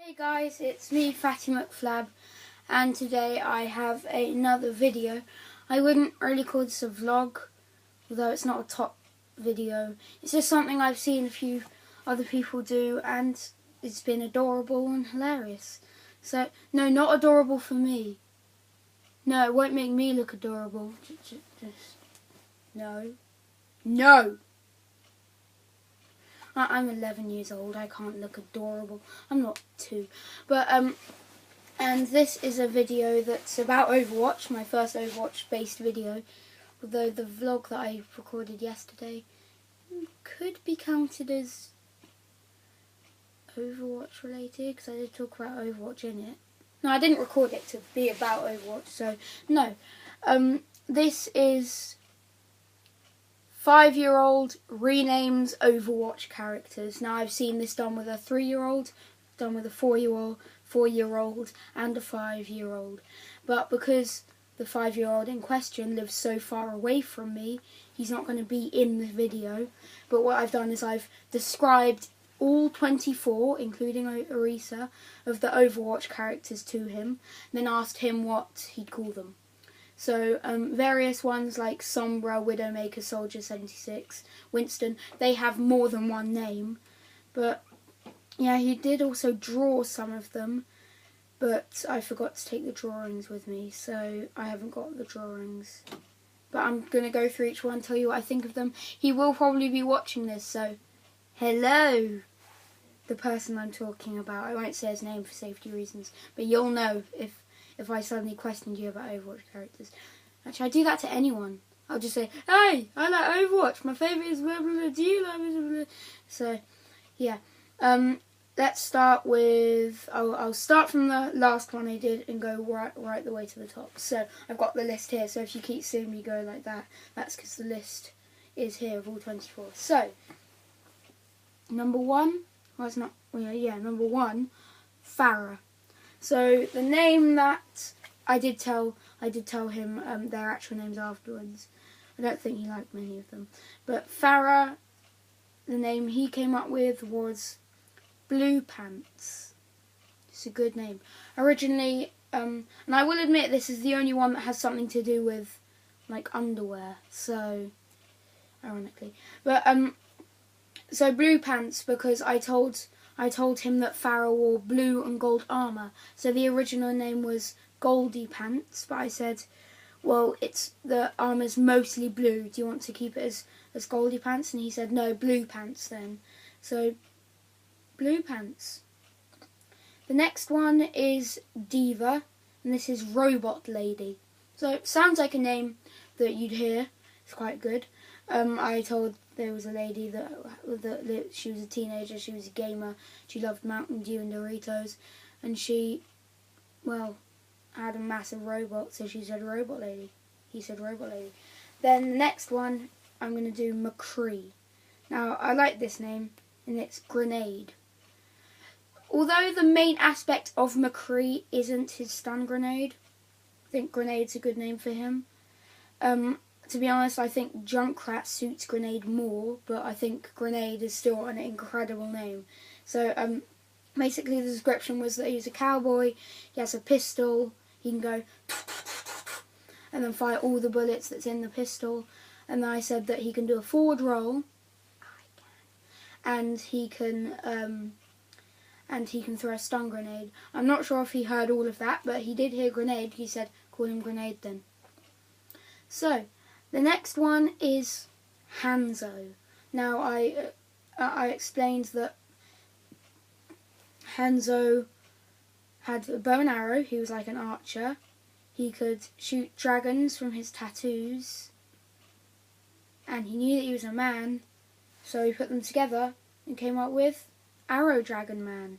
Hey guys, it's me, Fatty McFlab, and today I have another video. I wouldn't really call this a vlog, although it's not a top video. It's just something I've seen a few other people do, and it's been adorable and hilarious. So, no, not adorable for me. No, it won't make me look adorable. No. No! I'm 11 years old, I can't look adorable. I'm not 2. But, and this is a video that's about Overwatch, my first Overwatch-based video. Although the vlog that I recorded yesterday could be counted as Overwatch related, because I did talk about Overwatch in it. No, I didn't record it to be about Overwatch, so no. This is 5-year-old renames Overwatch characters. Now I've seen this done with a 3-year-old, done with a 4-year-old, and a 5-year-old. But because the 5-year-old in question lives so far away from me, he's not going to be in the video. But what I've done is I've described all 24, including Orisa, of the Overwatch characters to him, and then asked him what he'd call them. So, various ones like Sombra, Widowmaker, Soldier 76, Winston, they have more than one name. But, yeah, he did also draw some of them, but I forgot to take the drawings with me, so I haven't got the drawings. But I'm going to go through each one, tell you what I think of them. He will probably be watching this, so hello, the person I'm talking about. I won't say his name for safety reasons, but you'll know if I suddenly questioned you about Overwatch characters. Actually, I do that to anyone. I'll just say, hey, I like Overwatch. My favourite is blah, blah, blah. Do you like blah, blah, blah? So, yeah. Let's start with... I'll start from the last one I did and go right the way to the top. So, I've got the list here. So, if you keep seeing me go like that, that's because the list is here of all 24. So, number 1... Well, it's not... Well, yeah, number 1, Farah. So the name that I did tell him their actual names afterwards. I don't think he liked many of them. But Farah, the name he came up with was Blue Pants. It's a good name. Originally, and I will admit this is the only one that has something to do with like underwear. So, ironically, but so Blue Pants because I told him that Farah wore blue and gold armour. So the original name was Goldie Pants, but I said, well, the armour's mostly blue. Do you want to keep it as Goldie Pants? And he said, no, Blue Pants then. So, Blue Pants. The next one is Diva, and this is Robot Lady. So it sounds like a name that you'd hear. It's quite good. I told there was a lady that she was a teenager, she was a gamer, she loved Mountain Dew and Doritos, and she, well, had a massive robot, so she said Robot Lady. He said Robot Lady. Then the next one, I'm going to do McCree. Now, I like this name, and it's Grenade. Although the main aspect of McCree isn't his stun grenade, I think Grenade's a good name for him. To be honest, I think Junkrat suits Grenade more, but I think Grenade is still an incredible name. So, basically the description was that he's a cowboy, he has a pistol, he can go and then fire all the bullets that's in the pistol. And then I said that he can do a forward roll, and he can throw a stun grenade. I'm not sure if he heard all of that, but he did hear Grenade. He said, call him Grenade then. So, the next one is Hanzo. Now, I explained that Hanzo had a bow and arrow. He was like an archer. He could shoot dragons from his tattoos. And he knew that he was a man, so he put them together and came up with Arrow Dragon Man.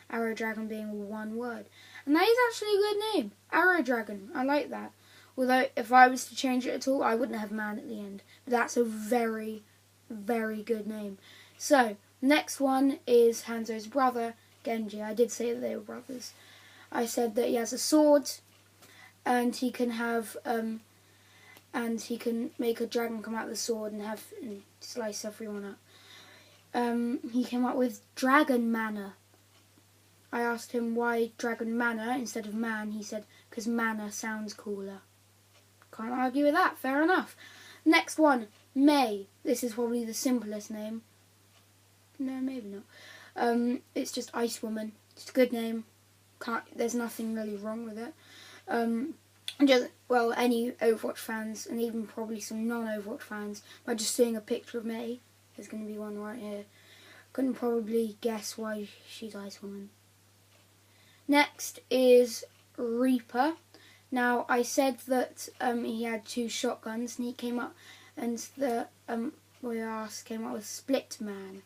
Arrow Dragon being one word. And that is actually a good name. Arrow Dragon. I like that. Although, if I was to change it at all, I wouldn't have man at the end. But that's a very, very good name. So, next one is Hanzo's brother, Genji. I did say that they were brothers. I said that he has a sword, and he can have, and he can make a dragon come out of the sword and slice everyone up. He came up with Dragon Manor. I asked him why Dragon Mana instead of man. He said, because Mana sounds cooler. Can't argue with that, fair enough. Next one, May. This is probably the simplest name. No, maybe not. It's just Ice Woman. It's a good name. There's nothing really wrong with it. Any Overwatch fans, and even probably some non-Overwatch fans, by just seeing a picture of May, there's going to be one right here, couldn't probably guess why she's Ice Woman. Next is Reaper. Now, I said that he had 2 shotguns, and he came up, and the boy ass came up with Split Man.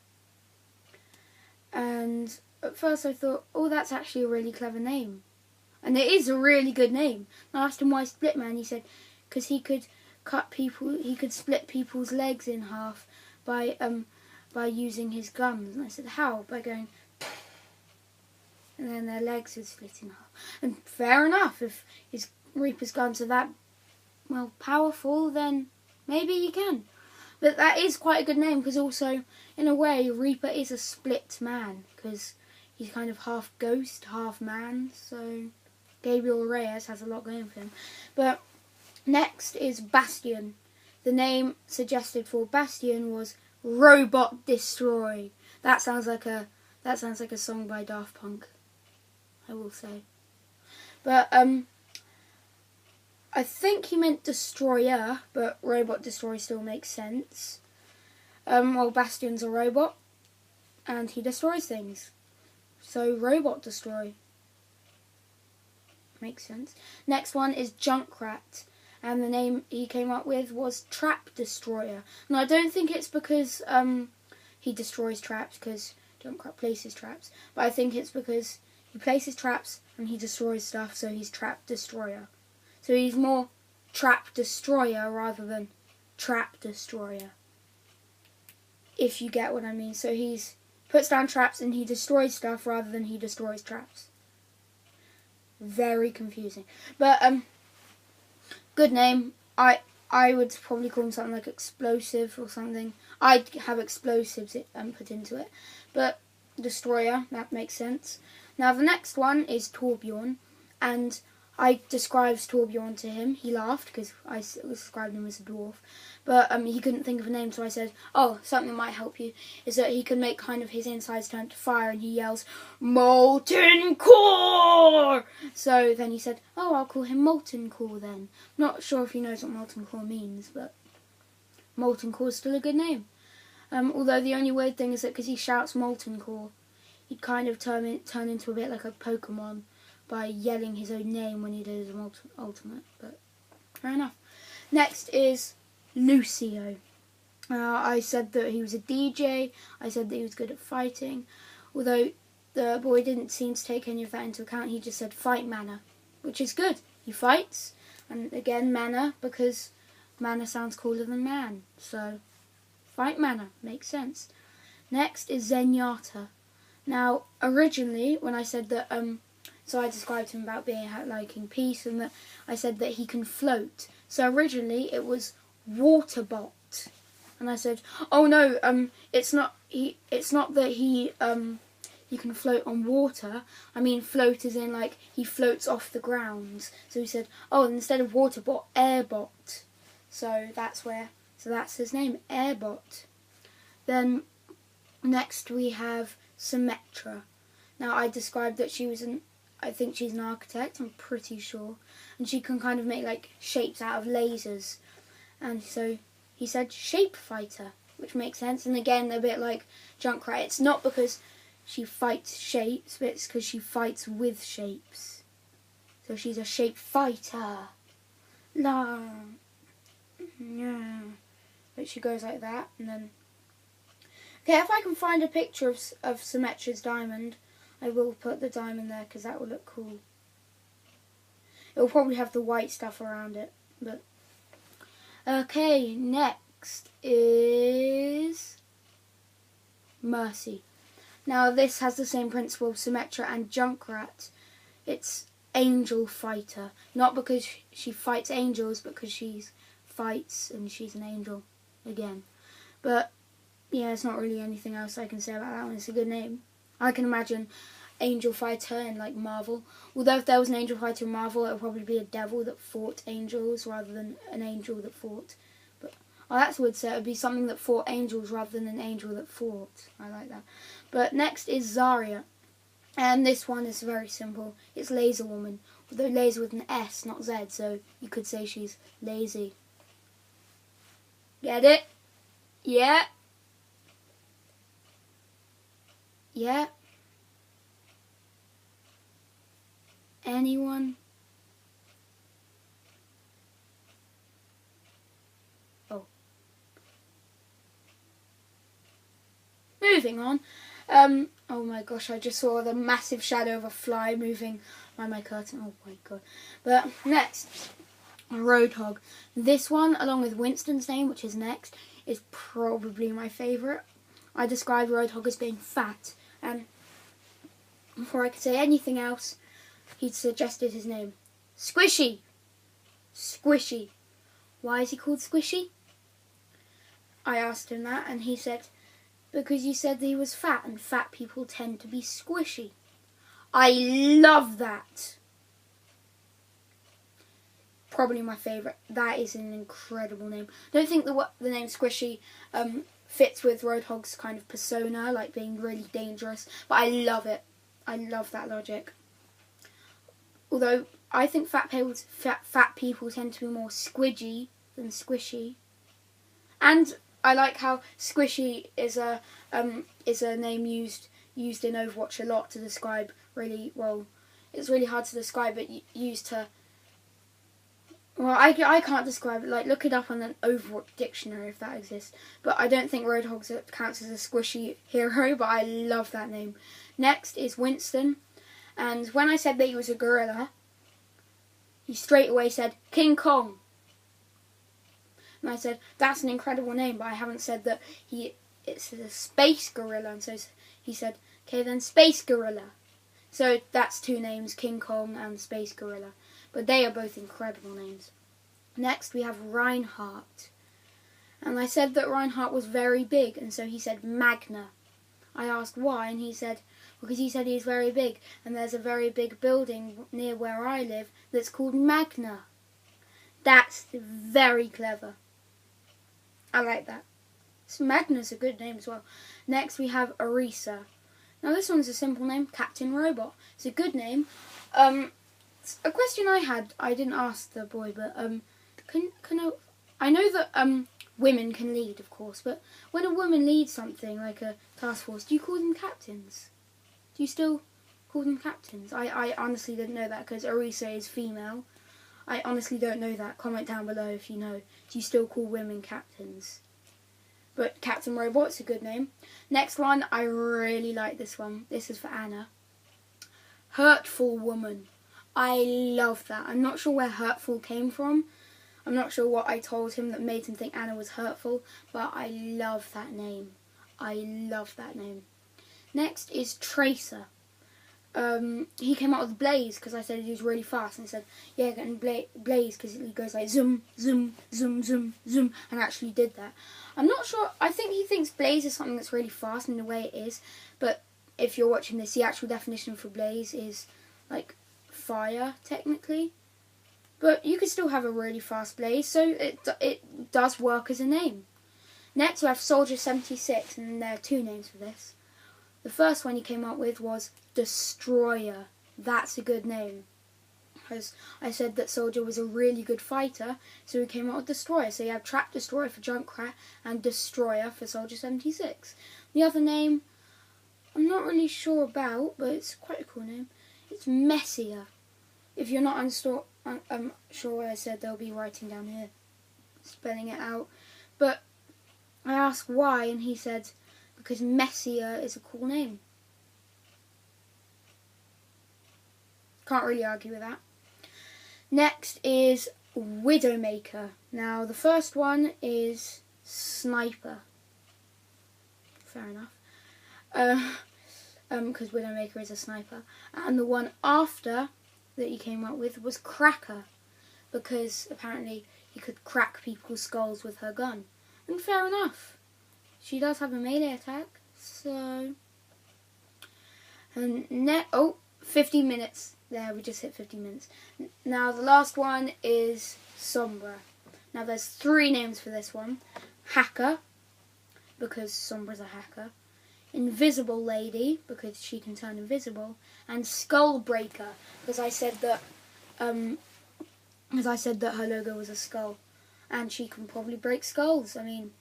And at first I thought, oh, that's actually a really clever name. And it is a really good name. And I asked him why Split Man. He said, because he could split people's legs in half by using his guns. And I said, how? By going, and then their legs would split in half. And fair enough, if his Reaper's guns are that, well, powerful, then maybe he can. But that is quite a good name, because also, in a way, Reaper is a split man, because he's kind of half ghost, half man, so Gabriel Reyes has a lot going for him. But next is Bastion. The name suggested for Bastion was Robot Destroy. That sounds like a song by Daft Punk, I will say. But I think he meant Destroyer, but Robot Destroy still makes sense. Well, Bastion's a robot, and he destroys things. So, Robot Destroy. Makes sense. Next one is Junkrat, and the name he came up with was Trap Destroyer. And I don't think it's because he destroys traps, because Junkrat places traps, but I think it's because he places traps and he destroys stuff, so he's Trap Destroyer. So he's more Trap Destroyer rather than Trap Destroyer, if you get what I mean. So he's puts down traps and he destroys stuff rather than he destroys traps. Very confusing. But good name. I would probably call him something like Explosive or something. I'd have explosives put into it. But Destroyer, that makes sense. Now the next one is Torbjorn, and I described Torbjorn to him. He laughed because I described him as a dwarf. But he couldn't think of a name, so I said, oh, something that might help you is that he can make kind of his insides turn to fire, and he yells, Molten Core! So then he said, oh, I'll call him Molten Core then. Not sure if he knows what Molten Core means, but Molten Core is still a good name. Although the only weird thing is that because he shouts Molten Core, he'd kind of turn into a bit like a Pokemon by yelling his own name when he did his ultimate, but fair enough. Next is Lucio. I said that he was a DJ, I said that he was good at fighting, although the boy didn't seem to take any of that into account. He just said fight mana, which is good. He fights, and again mana, because mana sounds cooler than man, so fight mana, makes sense. Next is Zenyatta. Now, originally, when I said that, so I described him about liking peace, and that I said that he can float. So originally it was Waterbot, and I said, oh no, it's not that he can float on water. I mean float as in like he floats off the ground. So he said, oh, instead of Waterbot, Airbot. So that's his name, Airbot. Then next we have Symmetra. Now I described that I think she's an architect, I'm pretty sure. And she can kind of make like shapes out of lasers. And so he said Shape Fighter, which makes sense. And again, a bit like Junkrat. It's not because she fights shapes, but it's because she fights with shapes. So she's a shape fighter. La. Yeah. But she goes like that, and then... Okay, if I can find a picture of Symmetra's diamond, I will put the diamond there because that will look cool. It will probably have the white stuff around it, but... Okay, next is Mercy. Now this has the same principle of Symmetra and Junkrat. It's Angel Fighter. Not because she fights angels, but because she fights and she's an angel again. But yeah, it's not really anything else I can say about that one. It's a good name. I can imagine angel fighter in like Marvel. Although if there was an angel fighter in Marvel, it would probably be a devil that fought angels rather than an angel that fought. But that's what I'd say. It would be something that fought angels rather than an angel that fought. I like that. But next is Zarya. And this one is very simple. It's Laser Woman. Although laser with an S, not Z, so you could say she's lazy. Get it? Yeah. Yeah. Anyone? Oh. Moving on. Oh my gosh, I just saw the massive shadow of a fly moving by my curtain. Oh my god. But next, Roadhog. This one, along with Winston's name, which is next, is probably my favourite. I described Roadhog as being fat, and before I could say anything else, he'd suggested his name. Squishy! Squishy. Why is he called Squishy? I asked him that, and he said, because you said that he was fat, and fat people tend to be squishy. I love that. Probably my favourite. That is an incredible name. I don't think the name Squishy fits with Roadhog's kind of persona, like being really dangerous, but I love it. I love that logic. Although I think fat people tend to be more squidgy than squishy, and I like how Squishy is a name used in Overwatch a lot to describe really well. It's really hard to describe, but used to. Well, I can't describe it. Like, look it up on an Overwatch dictionary if that exists. But I don't think Roadhog counts as a squishy hero, but I love that name. Next is Winston. And when I said that he was a gorilla, he straight away said, King Kong. And I said, that's an incredible name, but I haven't said that it's a space gorilla. And so he said, okay then, Space Gorilla. So that's two names, King Kong and Space Gorilla. But they are both incredible names. Next we have Reinhardt. And I said that Reinhardt was very big, and so he said Magna. I asked why, and he said, because he said he's very big, and there's a very big building near where I live that's called Magna. That's very clever. I like that. So Magna's a good name as well. Next we have Orisa. Now this one's a simple name, Captain Robot. It's a good name. A question I had, I didn't ask the boy, but I know that women can lead, of course, but when a woman leads something like a task force, do you call them captains? Do you still call them captains? I honestly didn't know that because Orisa is female. I honestly don't know that. Comment down below if you know. Do you still call women captains? But Captain Robot's a good name. Next one, I really like this one. This is for Anna. Hurtful Woman. I love that. I'm not sure where hurtful came from. I'm not sure what I told him that made him think Anna was hurtful, but I love that name. I love that name. Next is Tracer. He came out with Blaze because I said he was really fast, and he said, yeah, getting Blaze because he goes like zoom, zoom, zoom, zoom, zoom, and actually did that. I'm not sure. I think he thinks Blaze is something that's really fast in the way it is, but if you're watching this, the actual definition for Blaze is like fire, technically. But you could still have a really fast Blaze, so it does work as a name. Next we have Soldier 76, and there are two names for this. The first one he came up with was Destroyer. That's a good name. Because I said that Soldier was a really good fighter, so he came up with Destroyer. So you have Trap Destroyer for Junkrat and Destroyer for Soldier 76. The other name, I'm not really sure about, but it's quite a cool name. It's Messier. If you're not sure what I said, they'll be writing down here, spelling it out. But I asked why, and he said, because Messier is a cool name. Can't really argue with that. Next is Widowmaker. Now, the first one is Sniper. Fair enough. Because Widowmaker is a sniper. And the one after that he came up with was Cracker. Because apparently he could crack people's skulls with her gun. And fair enough. She does have a melee attack, so... And 50 minutes. There, we just hit 50 minutes. Now the last one is Sombra. Now there's 3 names for this one. Hacker, because Sombra's a hacker. Invisible Lady, because she can turn invisible. And Skull Breaker, because I said that her logo was a skull. And she can probably break skulls. I mean,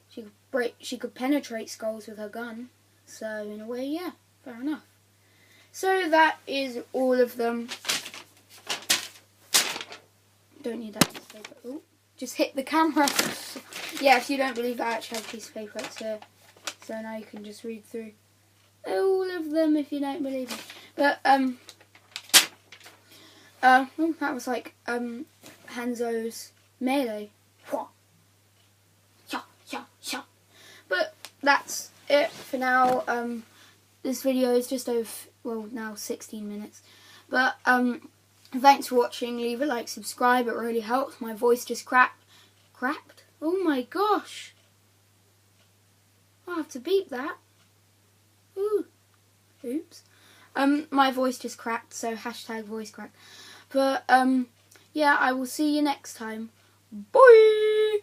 she could penetrate skulls with her gun. So in a way, yeah, fair enough. So that is all of them. Don't need that piece of paper. Ooh, just hit the camera. Yeah, if you don't believe I actually have a piece of paper, it's here. So now you can just read through all of them if you don't believe me. But that was like Hanzo's melee. But that's it for now. This video is just over, well, now 16 minutes. But thanks for watching. Leave a like, subscribe. It really helps. My voice just cracked. Oh my gosh. I'll have to beep that. Ooh. Oops. My voice just cracked, so hashtag voice crack. But yeah, I will see you next time. Bye.